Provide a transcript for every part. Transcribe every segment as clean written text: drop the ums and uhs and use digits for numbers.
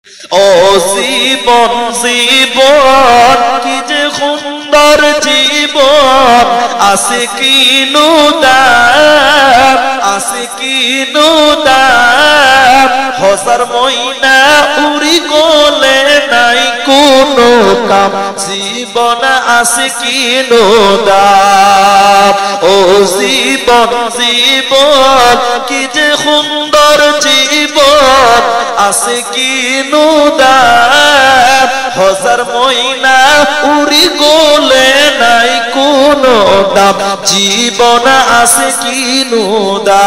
ও জীবন জীবন কি যে সুন্দর জীবন, আছে কি নুদাম, আছে কি নুদাম, হাজার ময়না উড়ি গলে নাই কোনো কাম, জীবন আছে কি নুদাম। ও জীবন জীবন কি যে সুন্দর জীবন, আছে কি নুদাম, হাজার ময়না উড়ি গলে নাই কোনো দাম, জীবন আছে কি নুদাম।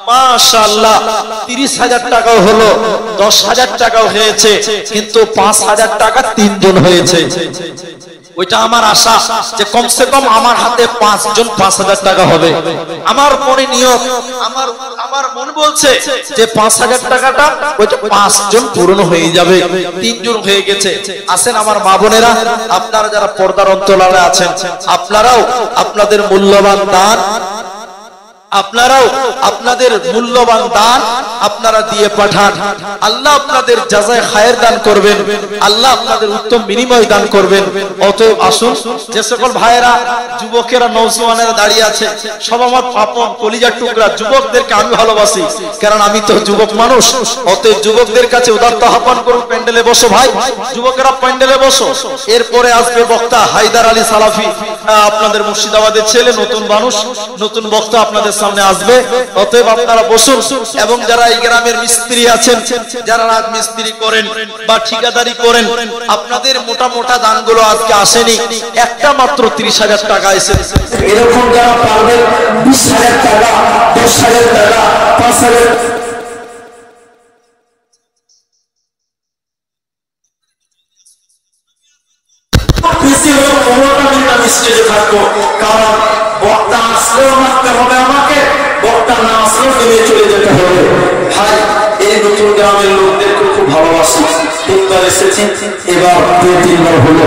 মাশাআল্লাহ 30,000 টাকাও হলো, 10,000 টাকাও হয়েছে, কিন্তু 5,000 টাকা 3 জন হয়েছে। ওইটা আমার আশা যে কমসে কম আমার হাতে 5 জন 5,000 টাকা হবে। আমার মনে নিয়ত, আমার মন বলছে যে 5,000 টাকাটা ওইটা 5 জন পূরণ হয়ে যাবে। 3 জন হয়ে গেছে। আসেন আমার মা বোনেরা, আপনারা যারা পর্দার অন্তরালে আছেন, আপনারাও আপনাদের মূল্যবান দান, আপনারাও আপনাদের মূল্যবান দান আপনারা দিয়ে পাঠান। আল্লাহ আপনাদের জাযায়ে খায়ের দান করবেন, আল্লাহ আপনাদের উত্তম বিনিময় দান করবেন। অতএব আসুন, যে সকল ভাইয়েরা যুবকেরা নওজওয়ানেরা দাঁড়িয়ে আছে, সব আমার আপন কলিজার টুকরা যুবকদেরকে আমি ভালোবাসি, কারণ আমি তো যুবক মানুষ। অতএব যুবকদের কাছে উদারতা আহ্বান করুন, প্যান্ডেলে বসো ভাই, যুবকেরা প্যান্ডেলে বসো। এরপরে আসবে বক্তা হায়দার আলী সালাফি, আপনাদের মুর্শিদাবাদের ছেলে, নতুন মানুষ, নতুন বক্তা আপনাদের সামনে আসবে। অতএব আপনারা বসুন, এবং যারা এই গ্রামের মিস্ত্রি আছেন, যারা রাত মিস্ত্রি করেন বা ঠিকাদারি করেন, আপনাদের মোটা মোটা দানগুলো আজকে আসেনি, একটা মাত্র 30,000 টাকা এসেছে। এরকম যারা পারবেন 20,000 টাকা, 10,000 টাকা, 5,000 স্টেজে থাকবো, কারণ বক্তা আসলেও মারতে হবে আমাকে, বক্তা না আসলেও নিয়ে চলে যেতে হবে। ভাই, এই নতুন গ্রামের লোকদেরকে খুব ভালোবাসি, 3বার এসেছি, এবার 2-3বার হলো।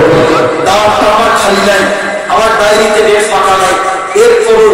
দাওয়াতটা আমার খালি নাই, আমার ডায়েরিতে ডেট ফাঁকা নাই, এরপরও